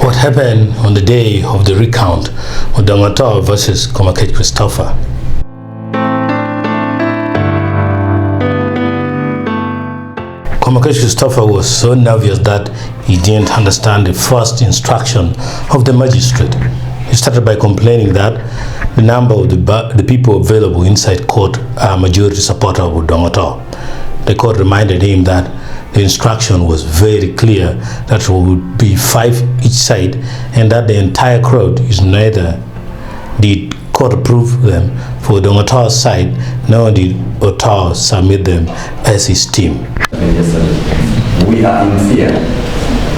What happened on the day of the recount, Odonga versus Komakech Christopher? Komakech Christopher was so nervous that he didn't understand the first instruction of the magistrate. He started by complaining that the number of the people available inside court are majority supporter of Odonga. The court reminded him that the instruction was very clear that it would be 5 each side and that the entire crowd is neither did court approve them for Odonga's side, nor did Otto submit them as his team. We are in fear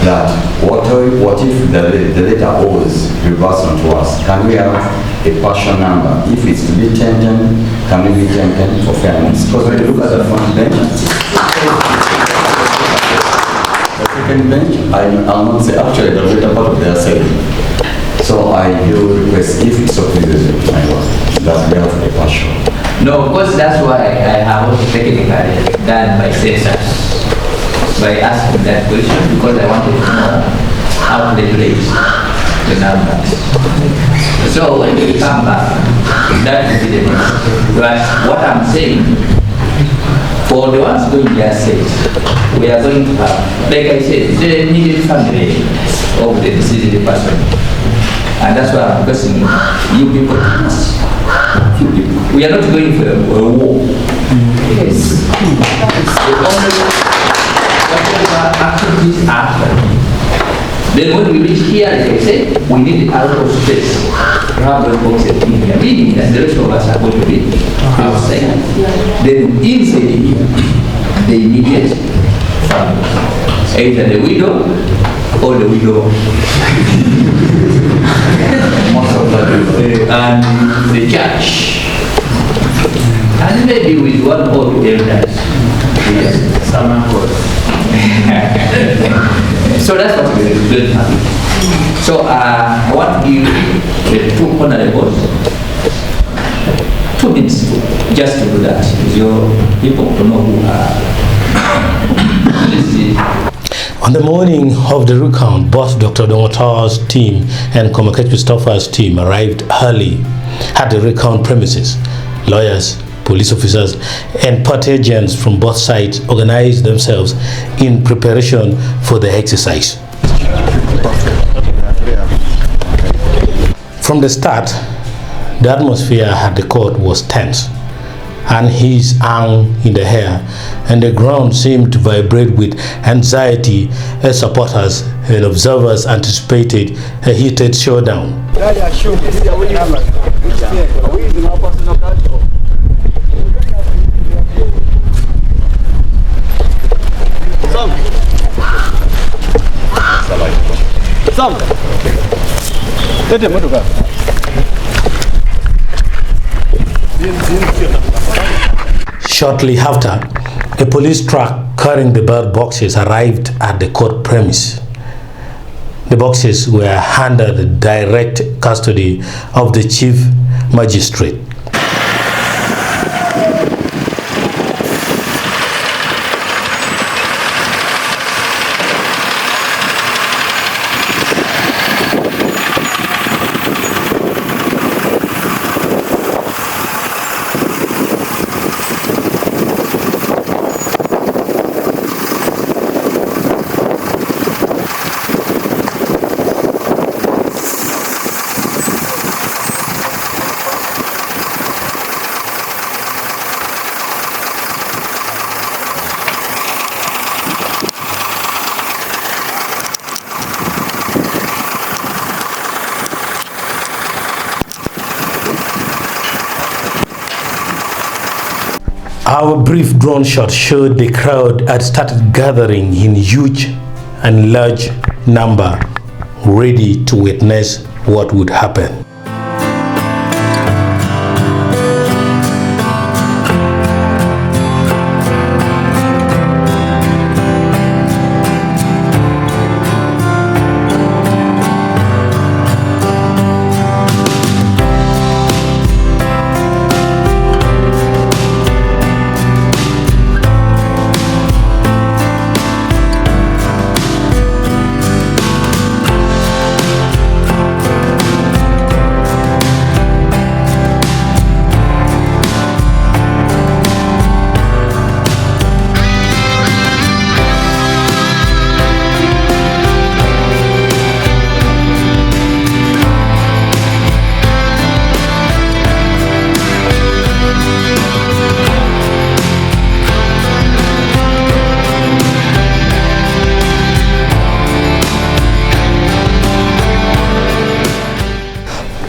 that what if the letter O's reverse onto us? Can we have a partial number? If it's to be 10-10, can we be 10-10 for fairness? Because when you look at the front bench, the second bench, I'll not say actually the later part of their side. So I do request, if it's so pleases you, my lord, that we have a partial. No, because that's why I have also technically done by census, by asking that question, because I wanted to know how to regulate the numbers. So when we come back, that will be the next. But what I'm saying, for the ones going their states, we are going to have, like I said, the immediate family of the deceased person. And that's why I'm requesting you people. We are not going for a war. Yes. Whatever activities happen. Then when we reach here, like I said, we need a lot of space. Rather than boxes in here, meaning that the rest of us are going to be outside. Then inside here, the immediate family. Either the widow or the widow. And the church. And maybe with one or two elders. Yes, someone So that's what we're going to have. So I want you, the two honorables, 2 minutes just to do that. With your people to know who are. This is On the morning of the recount, both Dr. Odonga's team and Komakech Christopher's team arrived early at the recount premises. Lawyers, police officers, and party agents from both sides organized themselves in preparation for the exercise. From the start, the atmosphere at the court was tense, and he's hung in the air, and the ground seemed to vibrate with anxiety as supporters and observers anticipated a heated showdown. Shortly after, a police truck carrying the ballot boxes arrived at the court premise. The boxes were under the direct custody of the chief magistrate. Our brief drone shot showed the crowd had started gathering in huge and large number, ready to witness what would happen.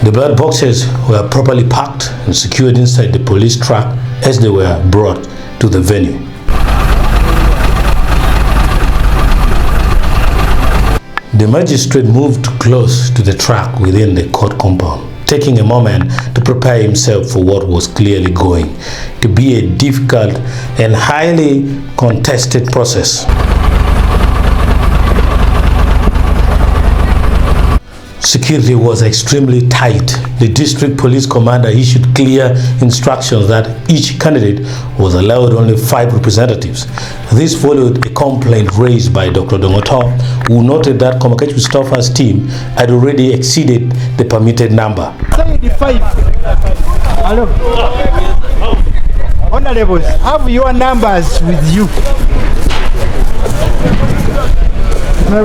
The blood boxes were properly packed and secured inside the police truck as they were brought to the venue. The magistrate moved close to the truck within the court compound, taking a moment to prepare himself for what was clearly going to be a difficult and highly contested process. Security was extremely tight. The district police commander issued clear instructions that each candidate was allowed only 5 representatives. This followed a complaint raised by Dr. Odonga, who noted that Komakech Christopher's team had already exceeded the permitted number. 5. Hello. Honorables, have your numbers with you. Okay.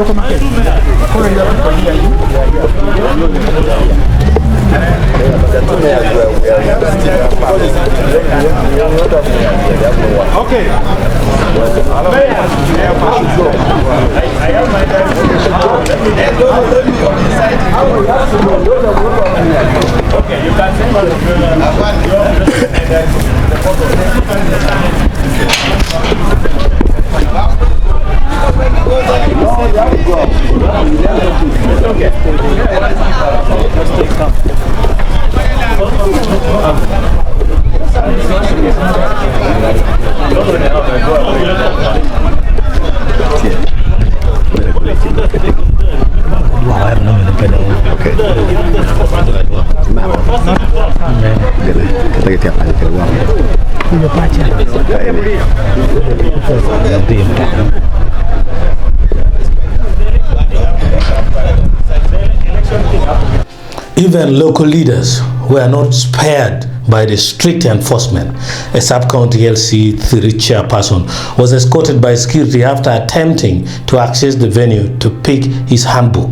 Okay, you can send Even local leaders were not spared by the strict enforcement. A sub-county LC3 chairperson was escorted by security after attempting to access the venue to pick his handbook.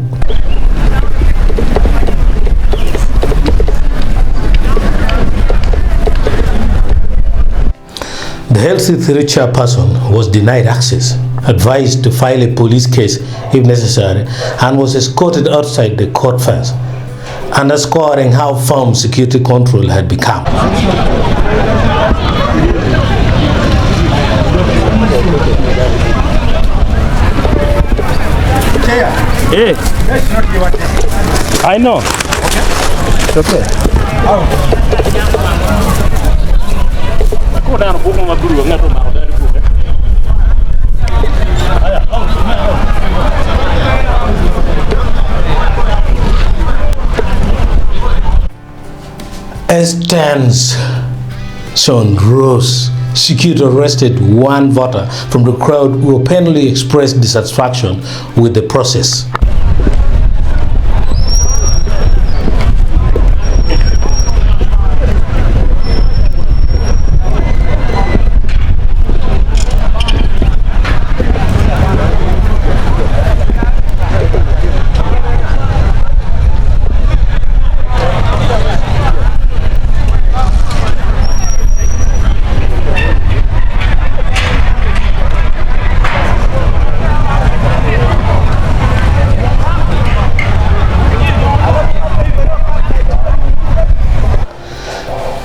The LC3 chairperson was denied access, advised to file a police case if necessary, and was escorted outside the court fence, underscoring how firm security control had become. Hey. That's not your test. I know. Okay. It's okay. Oh. As tension rose, security arrested one voter from the crowd who openly expressed dissatisfaction with the process.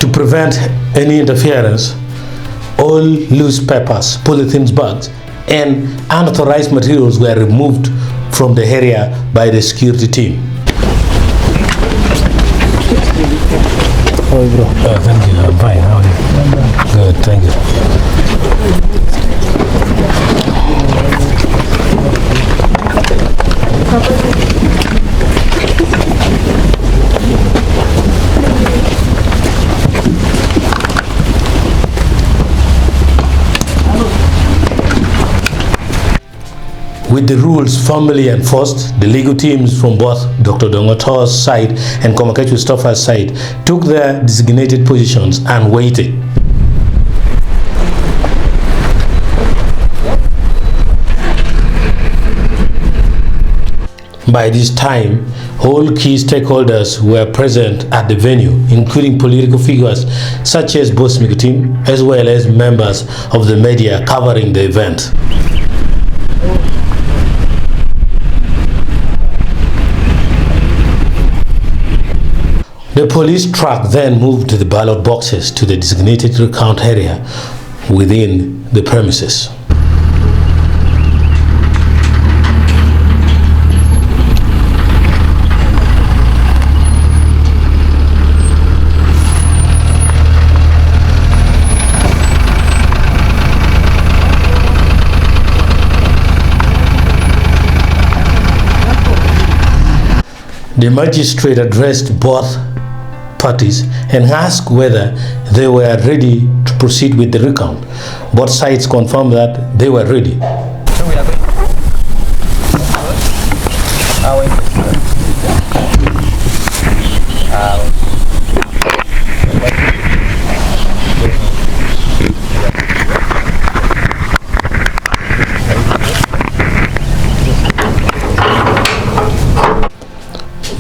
To prevent any interference, all loose papers, polythene bags, and unauthorized materials were removed from the area by the security team. Hi, bro. Thank you. I'm fine. How are you? Good. Thank you. With the rules firmly enforced, the legal teams from both Dr. Odonga's side and Komakech Christopher's side took their designated positions and waited. By this time, all key stakeholders were present at the venue, including political figures such as Boss team, as well as members of the media covering the event. The police truck then moved the ballot boxes to the designated recount area within the premises. The magistrate addressed both parties and asked whether they were ready to proceed with the recount. Both sides confirmed that they were ready. So we are going.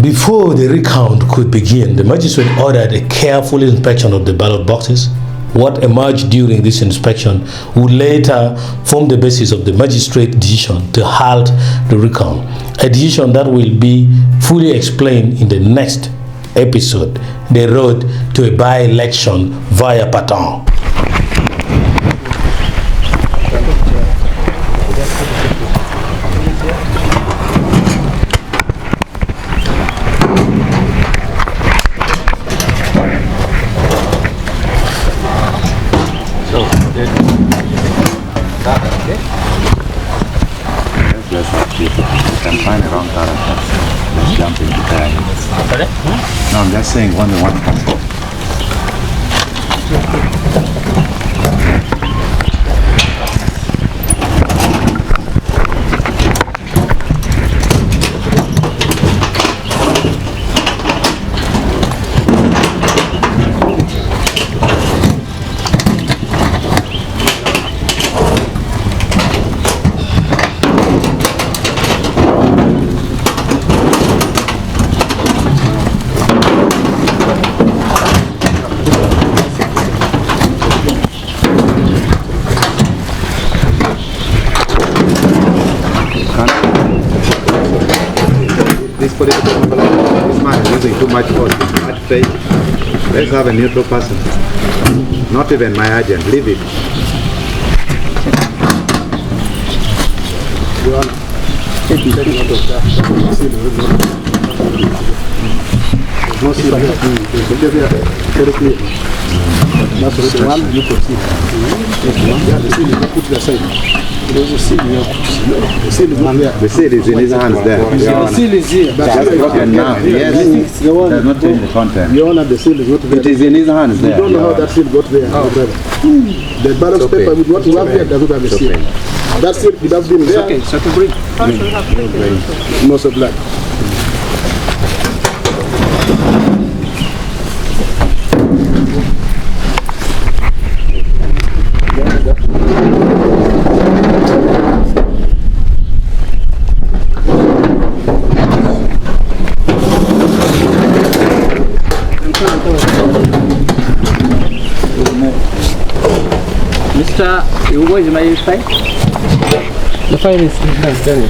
Before the recount could begin, the magistrate ordered a careful inspection of the ballot boxes. What emerged during this inspection would later form the basis of the magistrate's decision to halt the recount, a decision that will be fully explained in the next episode, The Road to a By-Election via Paton. No, I'm just saying only one person. This man is using too much force, too much faith. Let's have a neutral person. Not even my agent. Leave it. The seal is in his hands there. seal is here. Just broken now. Yes. It does not change the content. Your Honor, the seal is not there. It is in his hands there. You don't know how that seal got there. The ballot paper with what you have here does not have a seal. That seal could have been there. So to bring. Most of black. Where is my file? The file is done.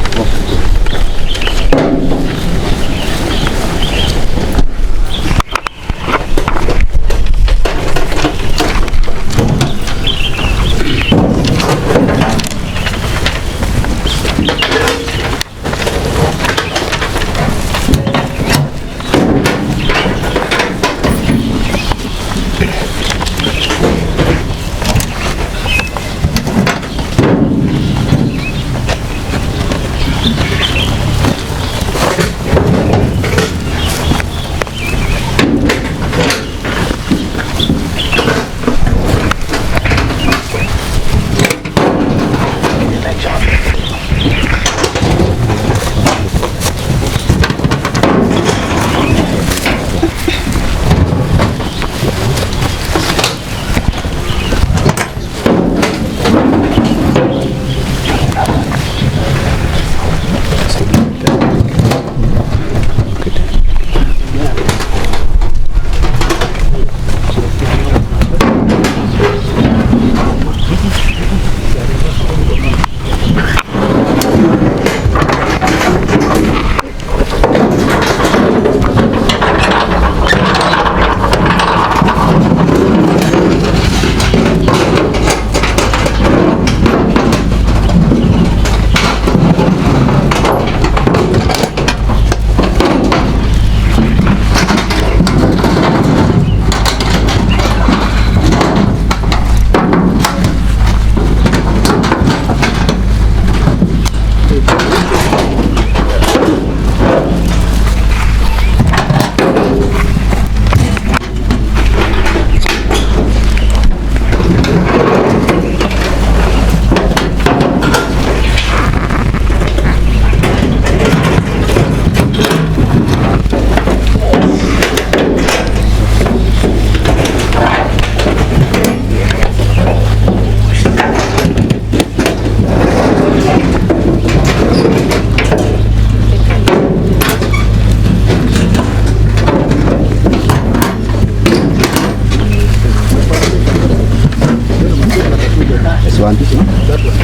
One. That one.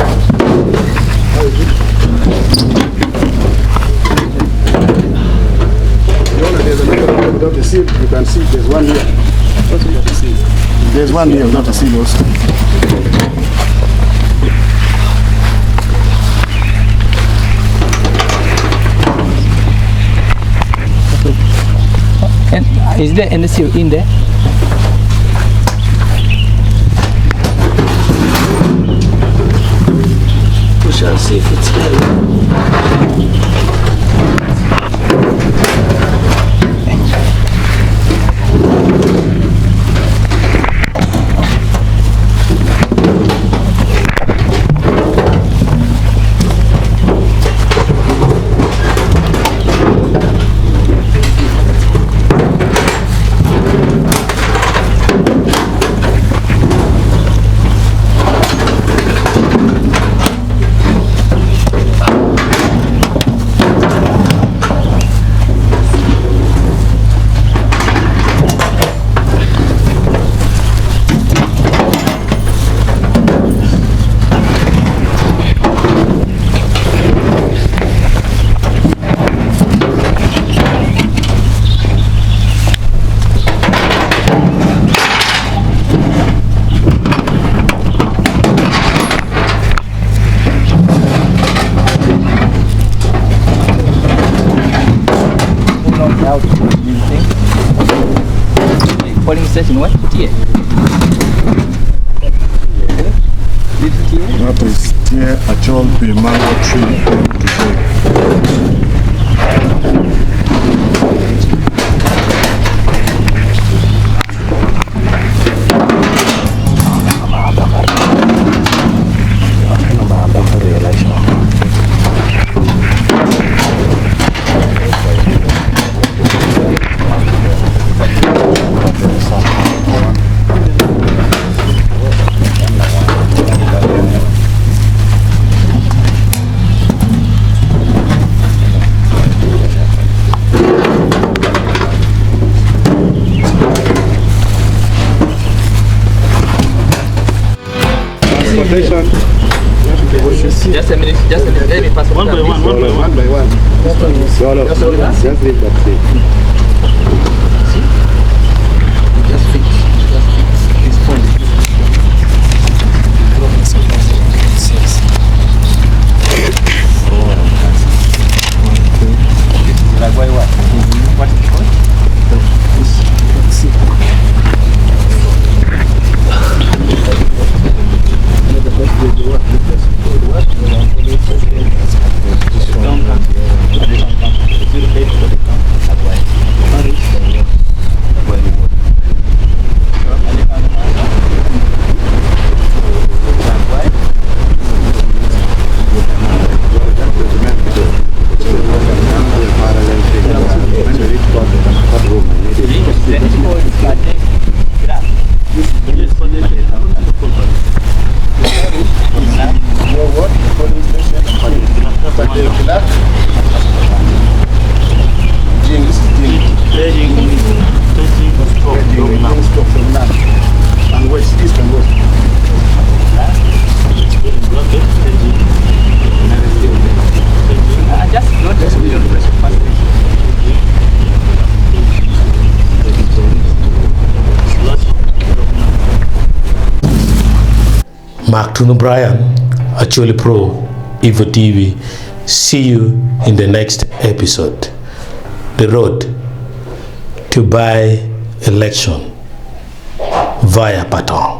How is it? There's another one without the seal. You can see there's one here. There's one here without the seal also. And is there any seal in there? We shall see if it's here. Polling station what? Here. That is here Acholi mango tree. Just a minute, let me pass One by one. Swallow. Just leave that thing. Just fix this point. Like why what? What is it called? Mark Tunu Brian, Acholi Pro, Evo TV. See you in the next episode. The road to by election via Batoro.